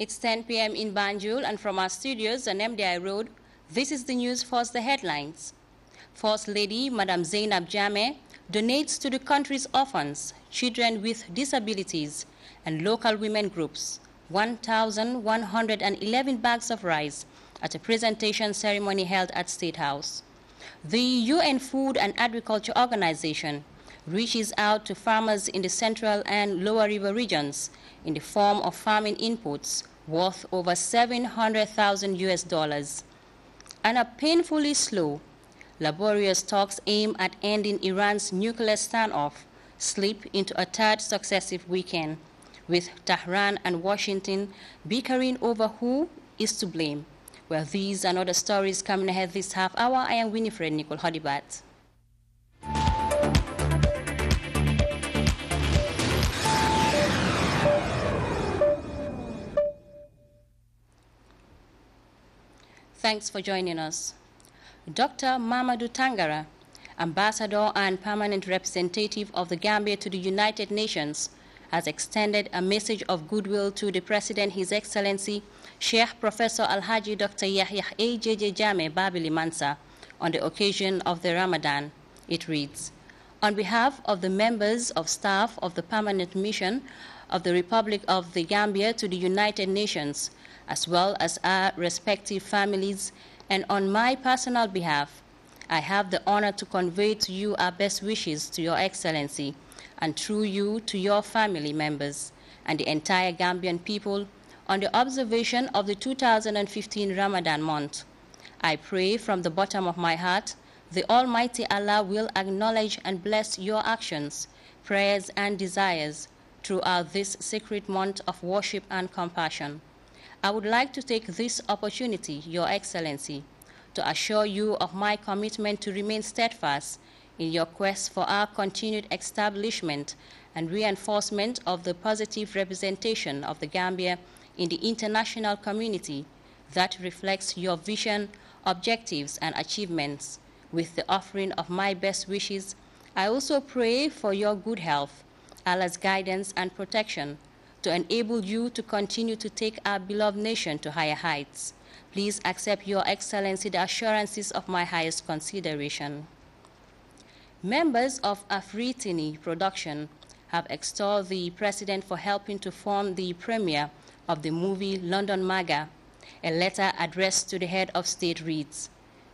It's 10 p.m. in Banjul, and from our studios on MDI Road, this is the news. First, the headlines. First Lady Madam Zainab Jammeh donates to the country's orphans, children with disabilities, and local women groups 1,111 bags of rice at a presentation ceremony held at State House. The UN Food and Agriculture Organization reaches out to farmers in the Central and Lower River regions in the form of farming inputs worth over $700,000. And a painfully slow, laborious talks aimed at ending Iran's nuclear standoff slip into a third successive weekend, with Tehran and Washington bickering over who is to blame. Well, these and other stories coming ahead this half hour. I am Winifred Nicole Hodibat. Thanks for joining us. Dr. Mamadou Tangara, Ambassador and Permanent Representative of the Gambia to the United Nations, has extended a message of goodwill to the President, His Excellency, Sheikh Professor Alhaji Dr. Yahya A.J.J. Jammeh Babili Mansa, on the occasion of the Ramadan. It reads, on behalf of the members of staff of the Permanent Mission of the Republic of the Gambia to the United Nations, as well as our respective families, and on my personal behalf, I have the honor to convey to you our best wishes to Your Excellency, and through you to your family members and the entire Gambian people on the observation of the 2015 Ramadan month. I pray from the bottom of my heart the Almighty Allah will acknowledge and bless your actions, prayers, and desires throughout this sacred month of worship and compassion. I would like to take this opportunity, Your Excellency, to assure you of my commitment to remain steadfast in your quest for our continued establishment and reinforcement of the positive representation of the Gambia in the international community that reflects your vision, objectives, and achievements. With the offering of my best wishes, I also pray for your good health, Allah's guidance and protection, to enable you to continue to take our beloved nation to higher heights. Please accept, Your Excellency, the assurances of my highest consideration. Members of Afritini Production have extolled the President for helping to fund the premiere of the movie London Maga. A letter addressed to the head of state reads,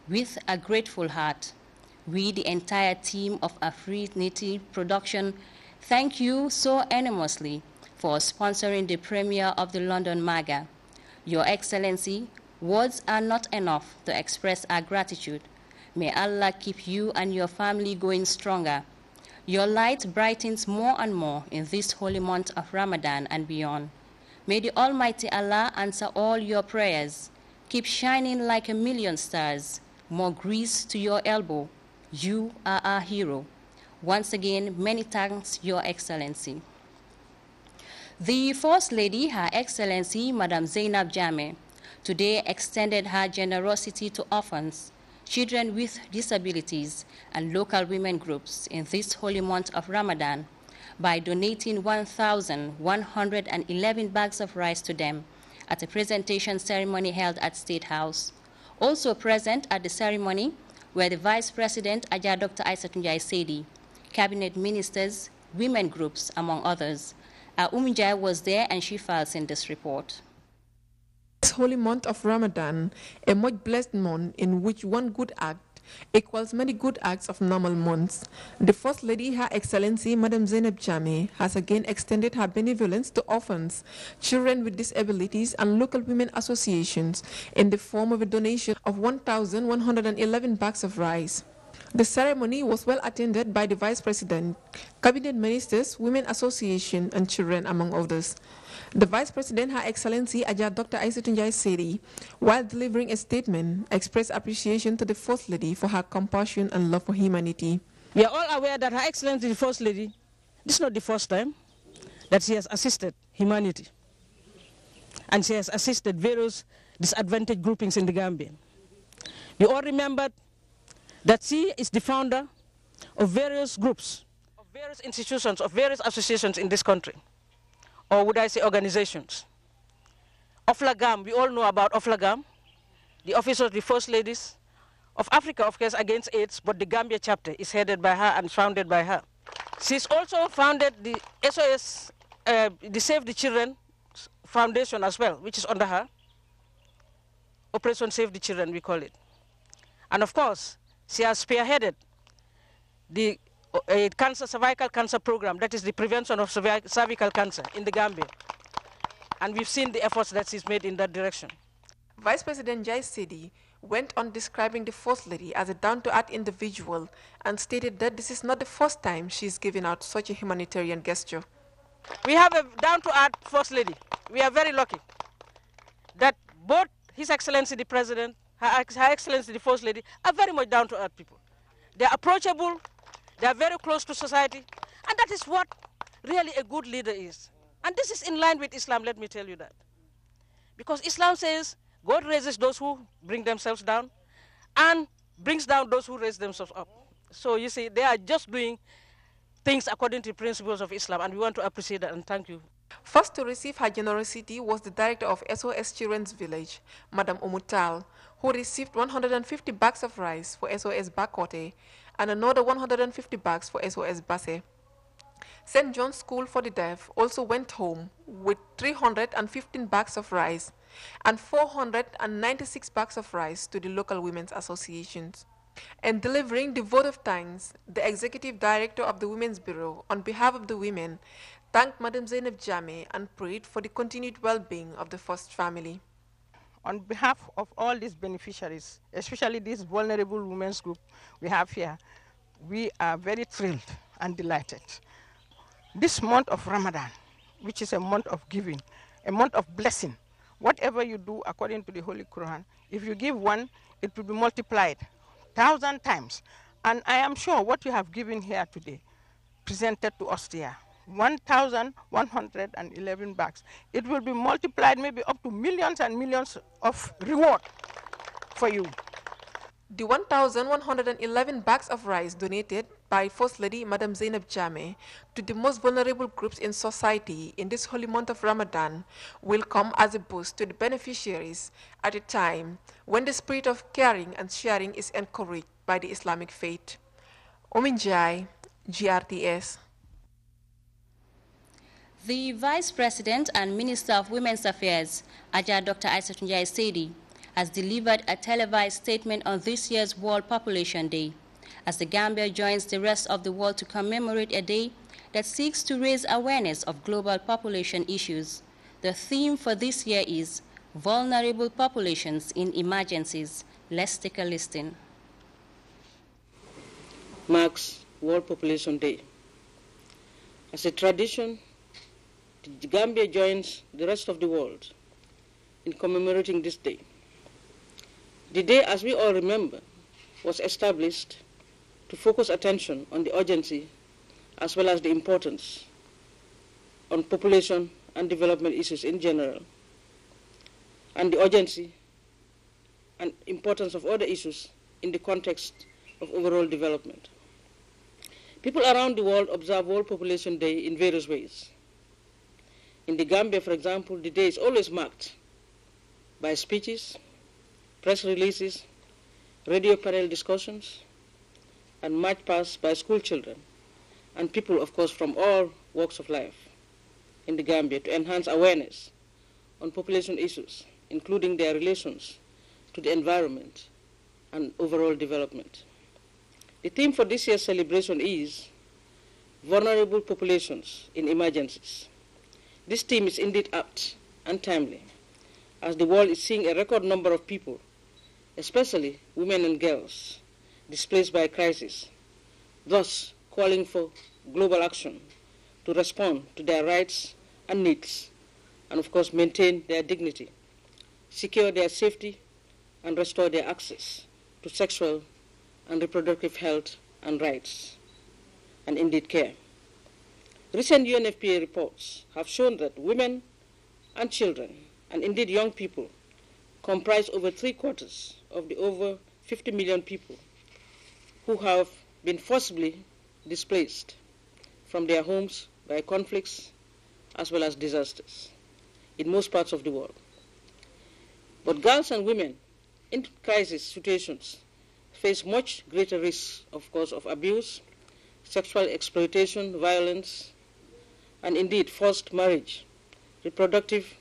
with a grateful heart, we, the entire team of Afritini Production, thank you so enormously for sponsoring the premiere of the London Maga. Your Excellency, words are not enough to express our gratitude. May Allah keep you and your family going stronger. Your light brightens more and more in this holy month of Ramadan and beyond. May the Almighty Allah answer all your prayers. Keep shining like a million stars. More grease to your elbow. You are our hero. Once again, many thanks, Your Excellency. The First Lady, Her Excellency, Madam Zainab Jammeh, today extended her generosity to orphans, children with disabilities, and local women groups in this holy month of Ramadan by donating 1,111 bags of rice to them at a presentation ceremony held at State House. Also present at the ceremony were the Vice President, Ajah Dr. Aissatou Njie Seydi, cabinet ministers, women groups, among others. Njie was there, and she files in this report. This holy month of Ramadan, a much blessed month in which one good act equals many good acts of normal months, the First Lady, Her Excellency, Madam Zainab Jammeh, has again extended her benevolence to orphans, children with disabilities, and local women associations in the form of a donation of 1,111 bags of rice. The ceremony was well attended by the Vice President, Cabinet Ministers, Women Association, and children, among others. The Vice President, Her Excellency Ajah Dr. Aissatou Njie Sedi, while delivering a statement, expressed appreciation to the First Lady for her compassion and love for humanity. We are all aware that Her Excellency the First Lady, this is not the first time that she has assisted humanity. And she has assisted various disadvantaged groupings in the Gambia. We all remember that she is the founder of various groups, of various institutions, of various associations in this country. Or would I say organizations. OFLAGAM, we all know about OFLAGAM, the Office of the First Ladies of Africa, of course, against AIDS, but the Gambia chapter is headed by her and founded by her. She's also founded the SOS, the Save the Children Foundation as well, which is under her. Operation Save the Children, we call it. And of course, she has spearheaded the cervical cancer program, that is the prevention of cervical cancer in the Gambia. And we've seen the efforts that she's made in that direction. Vice President Njie Sedi went on describing the First Lady as a down-to-earth individual and stated that this is not the first time she's given out such a humanitarian gesture. We have a down-to-earth First Lady. We are very lucky that both His Excellency the President, Her Excellency the First Lady are very much down-to-earth people. They are approachable, they are very close to society, and that is what really a good leader is. And this is in line with Islam, let me tell you that. Because Islam says God raises those who bring themselves down and brings down those who raise themselves up. So you see, they are just doing things according to the principles of Islam, and we want to appreciate that and thank you. First to receive her generosity was the director of SOS Children's Village, Madam Umutal, who received 150 bags of rice for SOS Bakote and another 150 bags for SOS Basse. St. John's School for the Deaf also went home with 315 bags of rice and 496 bags of rice to the local women's associations. And delivering the vote of thanks, the executive director of the Women's Bureau, on behalf of the women, thanked Madam Zainab Jammeh and prayed for the continued well-being of the First family. On behalf of all these beneficiaries, especially this vulnerable women's group we have here, we are very thrilled and delighted. This month of Ramadan, which is a month of giving, a month of blessing, whatever you do according to the Holy Quran, if you give one, it will be multiplied 1,000 times. And I am sure what you have given here today, presented to us here, 1,111 bags. It will be multiplied maybe up to millions and millions of reward for you. The 1,111 bags of rice donated by First Lady Madam Zainab Jammeh to the most vulnerable groups in society in this holy month of Ramadan will come as a boost to the beneficiaries at a time when the spirit of caring and sharing is encouraged by the Islamic faith. Ominjai, GRTS. The Vice President and Minister of Women's Affairs, Ajah Dr. Aissatou Njie Sedi, has delivered a televised statement on this year's World Population Day, as the Gambia joins the rest of the world to commemorate a day that seeks to raise awareness of global population issues. The theme for this year is Vulnerable Populations in Emergencies. Let's take a listen. Marks World Population Day. As a tradition, the Gambia joins the rest of the world in commemorating this day. The day, as we all remember, was established to focus attention on the urgency as well as the importance on population and development issues in general, and the urgency and importance of other issues in the context of overall development. People around the world observe World Population Day in various ways. In the Gambia, for example, the day is always marked by speeches, press releases, radio panel discussions, and march past by school children and people, of course, from all walks of life in the Gambia to enhance awareness on population issues, including their relations to the environment and overall development. The theme for this year's celebration is Vulnerable Populations in Emergencies. This theme is indeed apt and timely, as the world is seeing a record number of people, especially women and girls, displaced by crisis, thus calling for global action to respond to their rights and needs, and of course maintain their dignity, secure their safety, and restore their access to sexual and reproductive health and rights, and indeed care. Recent UNFPA reports have shown that women and children, and indeed young people, comprise over 3/4 of the over 50 million people who have been forcibly displaced from their homes by conflicts as well as disasters in most parts of the world. But girls and women in crisis situations face much greater risks, of course, of abuse, sexual exploitation, violence, and indeed forced marriage, reproductive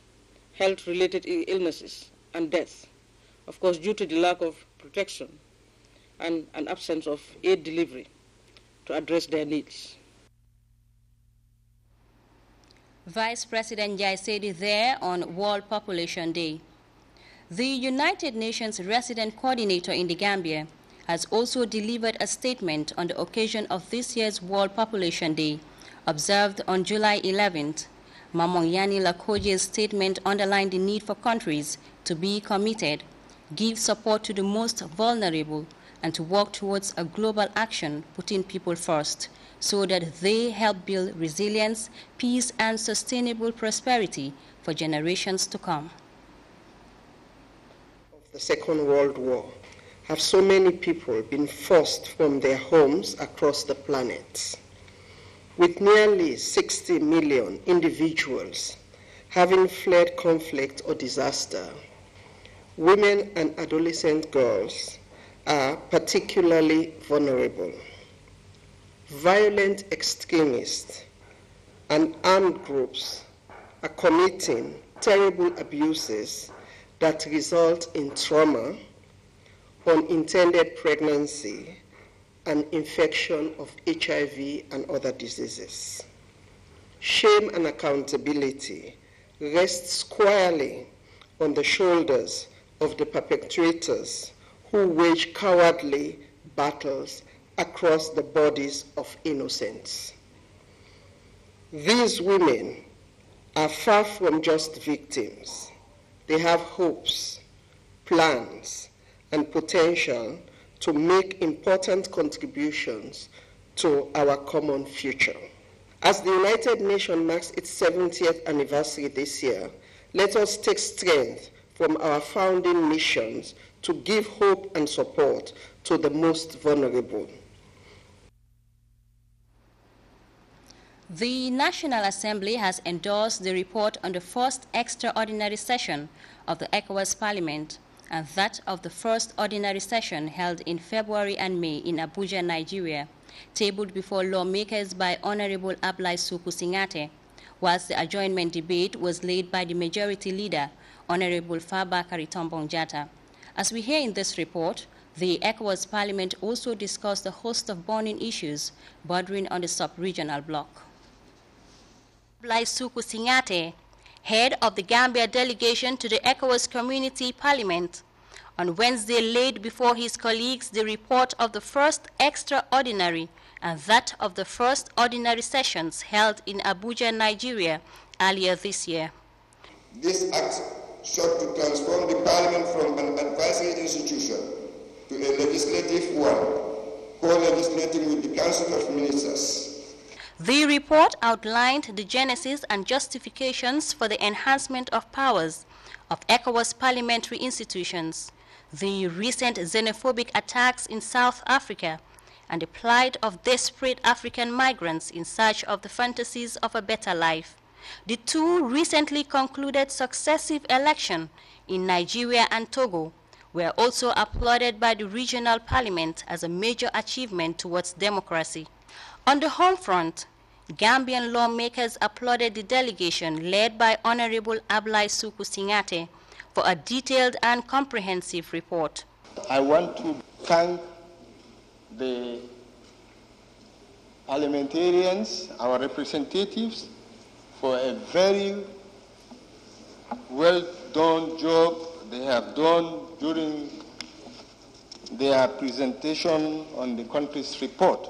health-related illnesses, and death, of course, due to the lack of protection and an absence of aid delivery to address their needs. Vice President Jai said it there on World Population Day. The United Nations Resident Coordinator in the Gambia has also delivered a statement on the occasion of this year's World Population Day, observed on July 11th. Mamong Yani Lakoje's statement underlined the need for countries to be committed, give support to the most vulnerable, and to work towards a global action putting people first, so that they help build resilience, peace, and sustainable prosperity for generations to come. Of the Second World War, have so many people been forced from their homes across the planet, with nearly 60 million individuals having fled conflict or disaster. Women and adolescent girls are particularly vulnerable. Violent extremists and armed groups are committing terrible abuses that result in trauma, unintended pregnancy, and infection of HIV and other diseases. Shame and accountability rest squarely on the shoulders of the perpetrators who wage cowardly battles across the bodies of innocents. These women are far from just victims. They have hopes, plans, and potential to make important contributions to our common future. As the United Nations marks its 70th anniversary this year, let us take strength from our founding missions to give hope and support to the most vulnerable. The National Assembly has endorsed the report on the first extraordinary session of the ECOWAS Parliament and that of the first ordinary session held in February and May in Abuja, Nigeria, tabled before lawmakers by Honorable Ablai Suku Singate, whilst the adjournment debate was led by the majority leader, Honorable Fabakary Tombong Jatta. As we hear in this report, the ECOWAS Parliament also discussed a host of burning issues bordering on the sub-regional bloc. Ablai Suku Singate, head of the Gambia delegation to the ECOWAS Community Parliament, on Wednesday laid before his colleagues the report of the first extraordinary and that of the first ordinary sessions held in Abuja, Nigeria, earlier this year. This act sought to transform the Parliament from an advisory institution to a legislative one, co-legislating with the Council of Ministers. The report outlined the genesis and justifications for the enhancement of powers of ECOWAS parliamentary institutions, the recent xenophobic attacks in South Africa, and the plight of desperate African migrants in search of the fantasies of a better life. The two recently concluded successive elections in Nigeria and Togo were also applauded by the regional parliament as a major achievement towards democracy. On the home front, Gambian lawmakers applauded the delegation led by Honorable Ablai Suku Singate for a detailed and comprehensive report. I want to thank the parliamentarians, our representatives, for a very well done job they have done during their presentation on the country's report.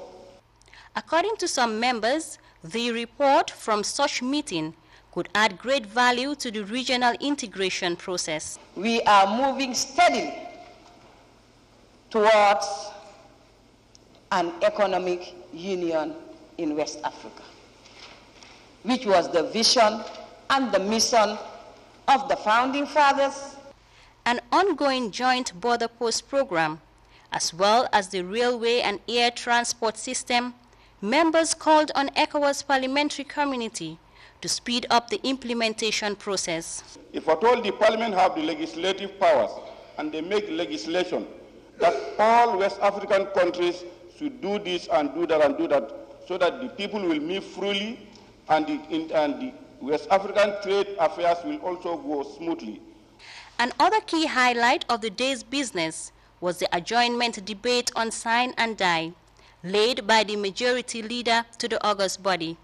According to some members, the report from such meeting could add great value to the regional integration process. We are moving steadily towards an economic union in West Africa, which was the vision and the mission of the founding fathers. An ongoing joint border post program, as well as the railway and air transport system, members called on ECOWAS parliamentary community to speed up the implementation process. If at all the parliament have the legislative powers and they make legislation that all West African countries should do this and do that and do that, so that the people will move freely and the West African trade affairs will also go smoothly. Another key highlight of the day's business was the adjournment debate on sign and die, led by the majority leader to the August body.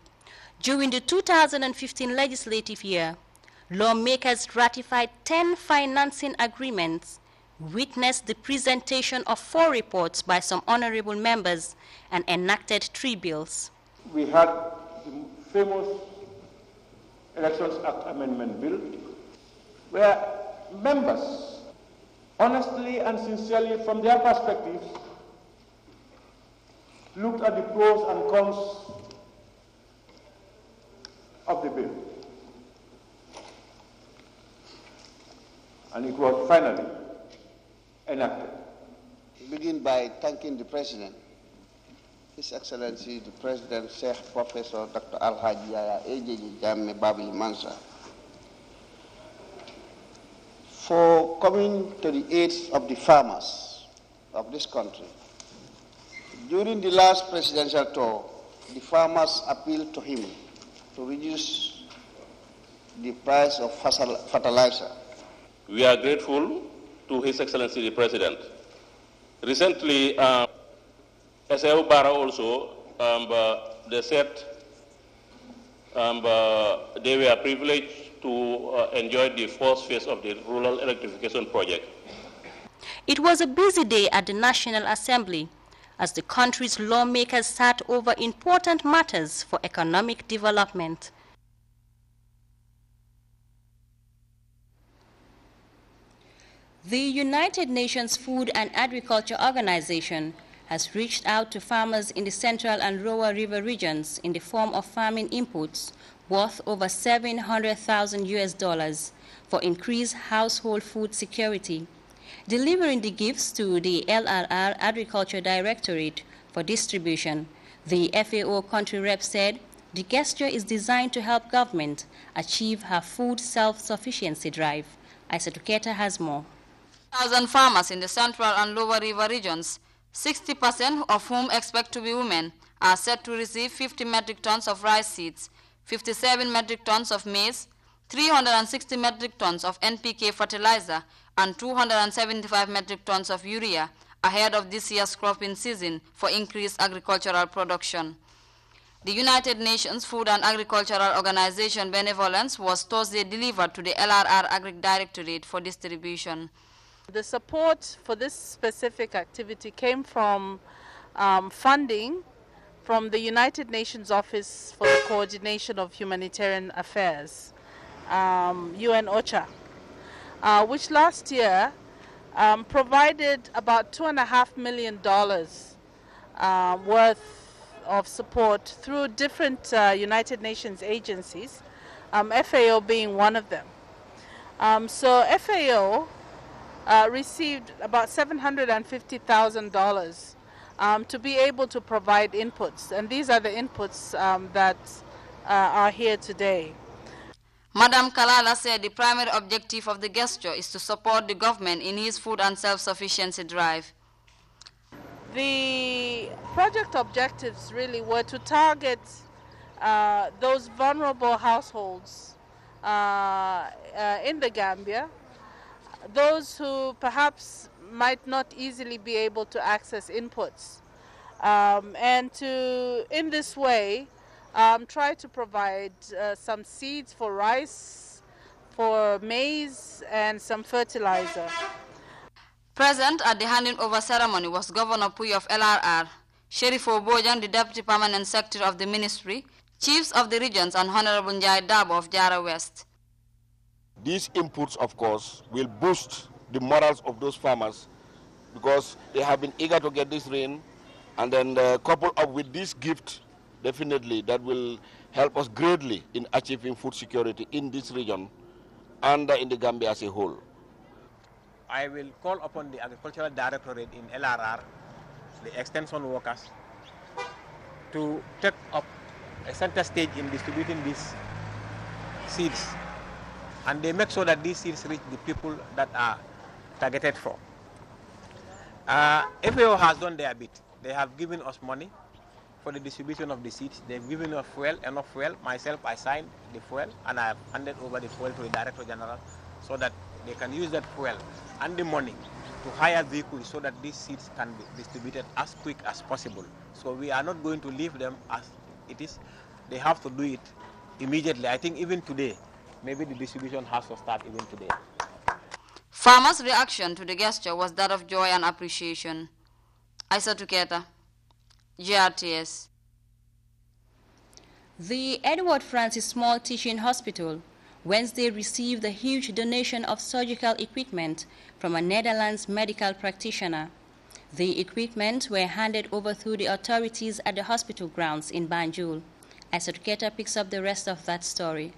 During the 2015 legislative year, lawmakers ratified 10 financing agreements, witnessed the presentation of 4 reports by some honorable members, and enacted 3 bills. We had the famous Elections Act Amendment Bill, where members, honestly and sincerely from their perspectives, looked at the pros and cons of the bill. And it was finally enacted. Begin by thanking the President, His Excellency the President, Sheikh Professor Dr. Alhaji Yaya Ejeji Jammeh Babili Mansa, for coming to the aid of the farmers of this country. During the last presidential tour, the farmers appealed to him to reduce the price of fertilizer. We are grateful to His Excellency the President. Recently, SAO Bara also, they said they were privileged to enjoy the first phase of the rural electrification project. It was a busy day at the National Assembly as the country's lawmakers sat over important matters for economic development. The United Nations Food and Agriculture Organization has reached out to farmers in the Central and Lower River regions in the form of farming inputs worth over $700,000 for increased household food security. Delivering the gifts to the LRR Agriculture Directorate for distribution, the FAO country rep said the gesture is designed to help government achieve her food self-sufficiency drive. Aissatou Keita has more. 1,000 farmers in the Central and Lower River regions, 60% of whom expect to be women, are set to receive 50 metric tons of rice seeds, 57 metric tons of maize, 360 metric tons of NPK fertilizer, and 275 metric tons of urea ahead of this year's cropping season for increased agricultural production. The United Nations Food and Agricultural Organization Benevolence was Thursday delivered to the LRR Agri Directorate for distribution. The support for this specific activity came from funding from the United Nations Office for the Coordination of Humanitarian Affairs, UN OCHA, which last year provided about $2.5 million worth of support through different United Nations agencies, FAO being one of them. So FAO received about $750,000 to be able to provide inputs, and these are the inputs that are here today. Madam Kalala said the primary objective of the gesture is to support the government in his food and self-sufficiency drive. The project objectives really were to target those vulnerable households in the Gambia, those who perhaps might not easily be able to access inputs, and to, in this way, try to provide some seeds for rice, for maize, and some fertilizer. Present at the handing over ceremony was Governor Puy of LRR, Sheriff Obojang, the Deputy Permanent Secretary of the Ministry, Chiefs of the regions, and Honorable Njai Dabo of Jara West. These inputs, of course, will boost the morals of those farmers because they have been eager to get this rain, and then coupled up with this gift, definitely that will help us greatly in achieving food security in this region and in the Gambia as a whole. I will call upon the Agricultural Directorate in LRR, the extension workers, to take up a center stage in distributing these seeds, and they make sure that these seeds reach the people that are targeted for. FAO has done their bit. They have given us money for the distribution of the seeds. They've given us enough fuel. Myself, I signed the fuel, and I have handed over the fuel to the Director General so that they can use that fuel and the money to hire vehicles so that these seeds can be distributed as quick as possible. So we are not going to leave them as it is. They have to do it immediately. I think even today, maybe the distribution has to start even today. Farmers' reaction to the gesture was that of joy and appreciation. Aisa Tuketa, GRTS. The Edward Francis Small Teaching Hospital Wednesday received a huge donation of surgical equipment from a Netherlands medical practitioner. The equipment were handed over through the authorities at the hospital grounds in Banjul. Aisa Tuketa picks up the rest of that story.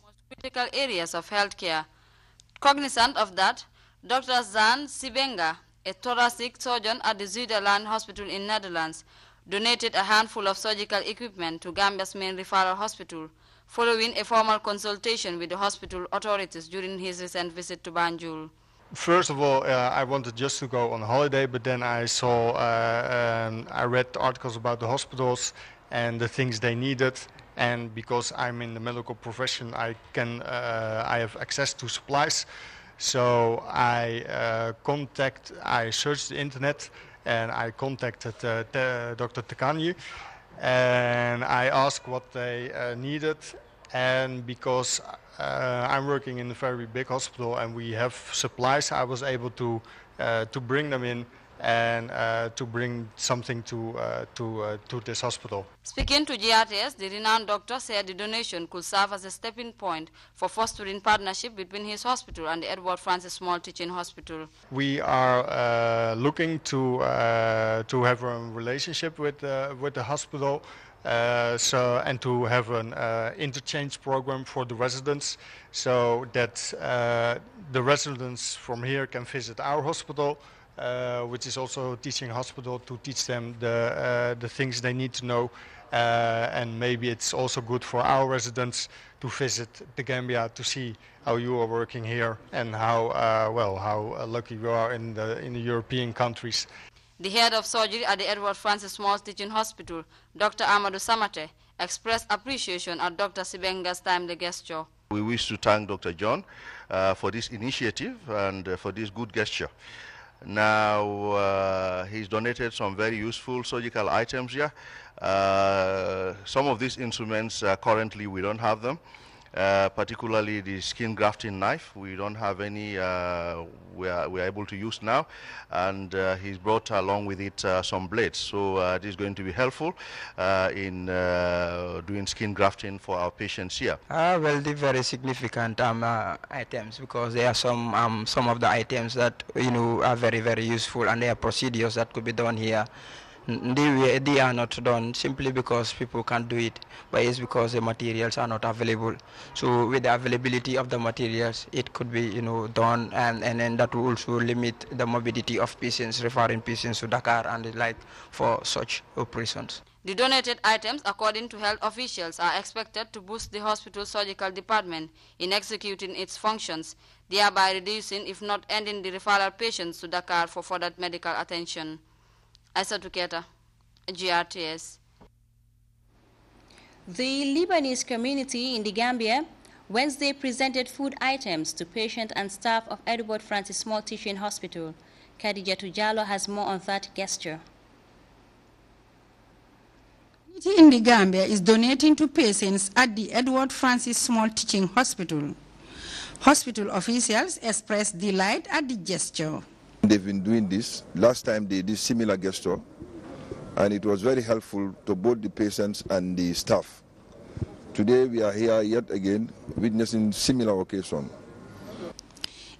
Most critical areas of healthcare. Cognizant of that, Dr. Zan Sibenga, a thoracic surgeon at the Zuiderland Hospital in Netherlands, donated a handful of surgical equipment to Gambia's main referral hospital, following a formal consultation with the hospital authorities during his recent visit to Banjul. First of all, I wanted just to go on holiday, but then I saw, I read articles about the hospitals and the things they needed. And because I'm in the medical profession, I have access to supplies. So I searched the internet and I contacted Dr. Tekanyi and I asked what they needed. And because I'm working in a very big hospital and we have supplies, I was able to bring them in and to bring something to this hospital. Speaking to GRTS, the renowned doctor said the donation could serve as a stepping point for fostering partnership between his hospital and the Edward Francis Small Teaching Hospital. We are looking to have a relationship with the hospital, and to have an interchange program for the residents, so that the residents from here can visit our hospital, which is also a teaching hospital, to teach them the things they need to know. And maybe it's also good for our residents to visit the Gambia to see how you are working here and how lucky you are in the European countries. The head of surgery at the Edward Francis Small Teaching Hospital, Dr. Amadou Samate, expressed appreciation at Dr. Sibenga's timely gesture. We wish to thank Dr. John for this initiative and for this good gesture. Now, he's donated some very useful surgical items here. Some of these instruments, currently we don't have them, particularly the skin grafting knife. We don't have any we are able to use now. And he's brought along with it some blades. So this is going to be helpful in doing skin grafting for our patients here. Well, they're very significant items, because there are some of the items that are very, very useful, and there are procedures that could be done here. They are not done simply because people can't do it, but it's because the materials are not available. So with the availability of the materials, it could be done, and then that will also limit the mobility of patients, referring patients to Dakar and the like for such operations. The donated items, according to health officials, are expected to boost the hospital's surgical department in executing its functions, thereby reducing, if not ending, the referral patients to Dakar for further medical attention. Aisa Tuketa, GRTS. The Lebanese community in the Gambia Wednesday presented food items to patients and staff of Edward Francis Small Teaching Hospital. Khadija Tujalo has more on that gesture. The community in the Gambia is donating to patients at the Edward Francis Small Teaching Hospital. Hospital officials expressed delight at the gesture. They've been doing this. Last time they did similar gesture, and it was very helpful to both the patients and the staff. Today we are here yet again witnessing similar occasion.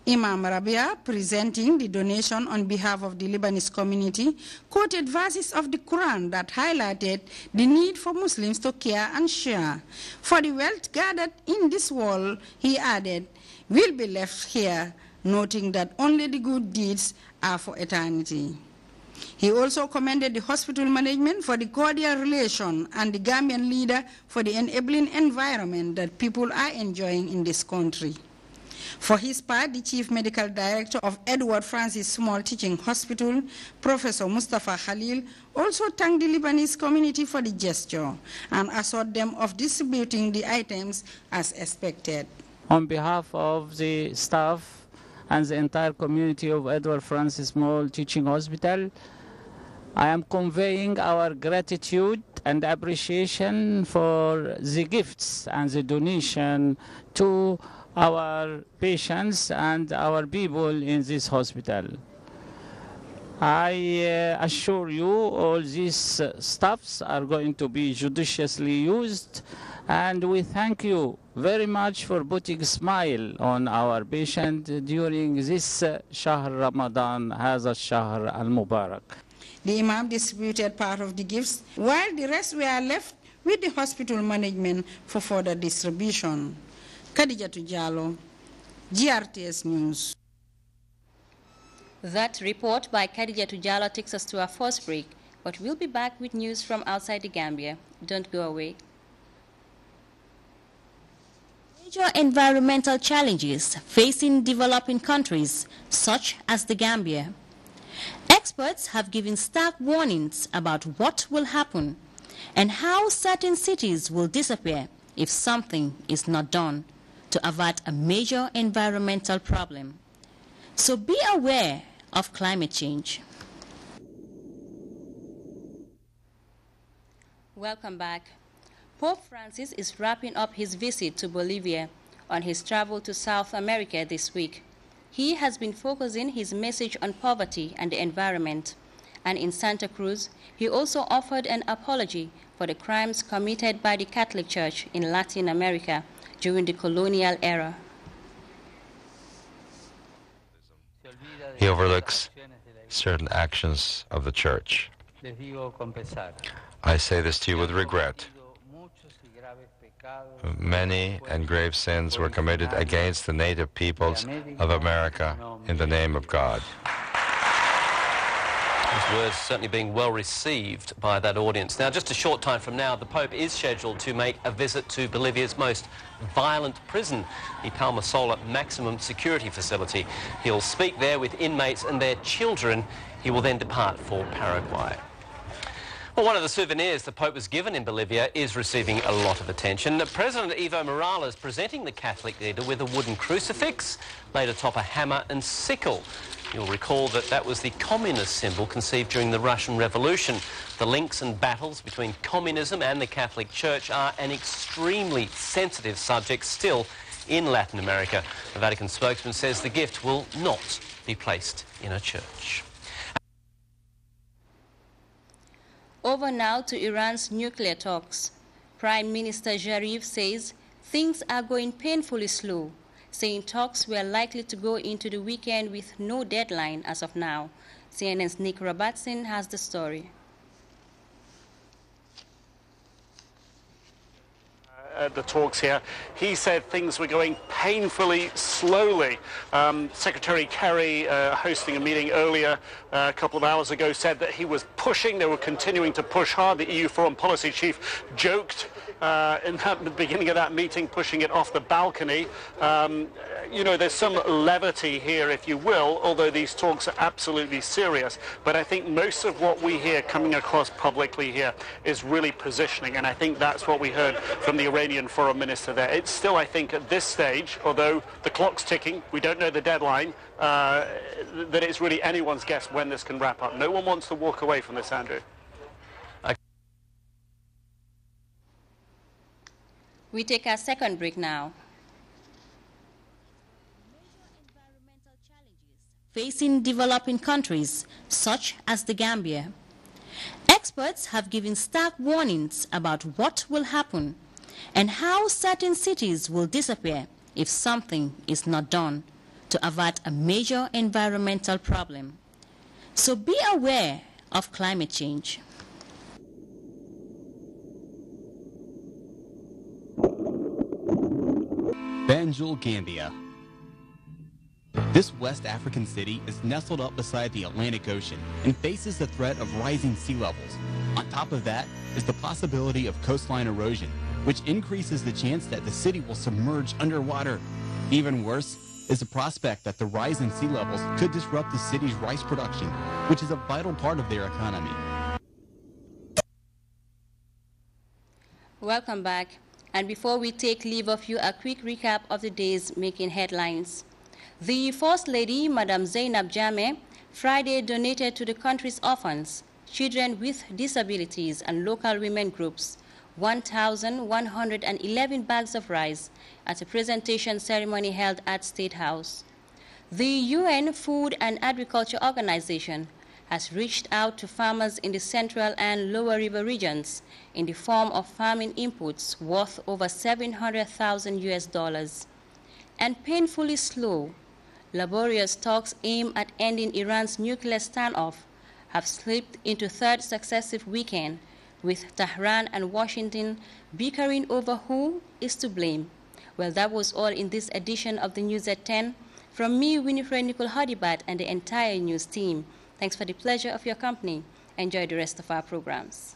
Imam Rabia, presenting the donation on behalf of the Lebanese community, quoted verses of the Quran that highlighted the need for Muslims to care and share. For the wealth gathered in this world, he added, will be left here, noting that only the good deeds are for eternity. He also commended the hospital management for the cordial relation and the Gambian leader for the enabling environment that people are enjoying in this country. For his part, the Chief Medical Director of Edward Francis Small Teaching Hospital, Professor Mustafa Khalil, also thanked the Lebanese community for the gesture and assured them of distributing the items as expected. On behalf of the staff and the entire community of Edward Francis Small Teaching Hospital, I am conveying our gratitude and appreciation for the gifts and the donation to our patients and our people in this hospital. I assure you all these stuffs are going to be judiciously used, and we thank you very much for putting a smile on our patient during this Shahr Ramadan, Haza Shahr al-Mubarak. The Imam distributed part of the gifts, while the rest were left with the hospital management for further distribution. Khadijatu Jallo, GRTS News. That report by Khadijatu Jallo takes us to our first break, but we'll be back with news from outside the Gambia. Don't go away. Major environmental challenges facing developing countries, such as the Gambia. Experts have given stark warnings about what will happen and how certain cities will disappear if something is not done to avert a major environmental problem. So be aware of climate change. Welcome back. Pope Francis is wrapping up his visit to Bolivia on his travel to South America this week. He has been focusing his message on poverty and the environment. And in Santa Cruz, he also offered an apology for the crimes committed by the Catholic Church in Latin America during the colonial era. He overlooks certain actions of the Church. I say this to you with regret. Many and grave sins were committed against the native peoples of America in the name of God. His words certainly being well received by that audience. Now, just a short time from now, the Pope is scheduled to make a visit to Bolivia's most violent prison, the Palma Sola Maximum Security Facility. He'll speak there with inmates and their children. He will then depart for Paraguay. Well, one of the souvenirs the Pope was given in Bolivia is receiving a lot of attention. President Evo Morales presenting the Catholic leader with a wooden crucifix laid atop a hammer and sickle. You'll recall that that was the communist symbol conceived during the Russian Revolution. The links and battles between communism and the Catholic Church are an extremely sensitive subject still in Latin America. The Vatican spokesman says the gift will not be placed in a church. Over now to Iran's nuclear talks. Prime Minister Zarif says things are going painfully slow, saying talks were likely to go into the weekend with no deadline as of now. CNN's Nick Robertson has the story. At the talks here, he said things were going painfully slowly. Secretary Kerry, hosting a meeting earlier a couple of hours ago, said that he was pushing, they were continuing to push hard. The EU Foreign Policy Chief joked in the beginning of that meeting, pushing it off the balcony. You know, there's some levity here, if you will, although these talks are absolutely serious. But I think most of what we hear coming across publicly here is really positioning, and I think that's what we heard from the Iranian Foreign Minister there. It's still, I think, at this stage, although the clock's ticking, we don't know the deadline, that it's really anyone's guess when this can wrap up. No one wants to walk away from this, Andrew. We take our second break now. facing developing countries such as the Gambia. Experts have given stark warnings about what will happen and how certain cities will disappear if something is not done to avert a major environmental problem. So be aware of climate change. Banjul, Gambia. This West African city is nestled up beside the Atlantic Ocean and faces the threat of rising sea levels. On top of that is the possibility of coastline erosion, which increases the chance that the city will submerge underwater. Even worse is the prospect that the rise in sea levels could disrupt the city's rice production, which is a vital part of their economy. Welcome back. And before we take leave of you, a quick recap of the days making headlines. The First Lady, Madam Zainab Jammeh, Friday donated to the country's orphans, children with disabilities and local women groups 1,111 bags of rice at a presentation ceremony held at State House. The UN Food and Agriculture Organization has reached out to farmers in the Central and Lower River regions in the form of farming inputs worth over $700,000. And painfully slow, laborious talks aimed at ending Iran's nuclear standoff have slipped into third successive weekend, with Tehran and Washington bickering over who is to blame. Well, that was all in this edition of the News at 10. From me, Winifred Nicole Hodibat, and the entire news team, thanks for the pleasure of your company. Enjoy the rest of our programs.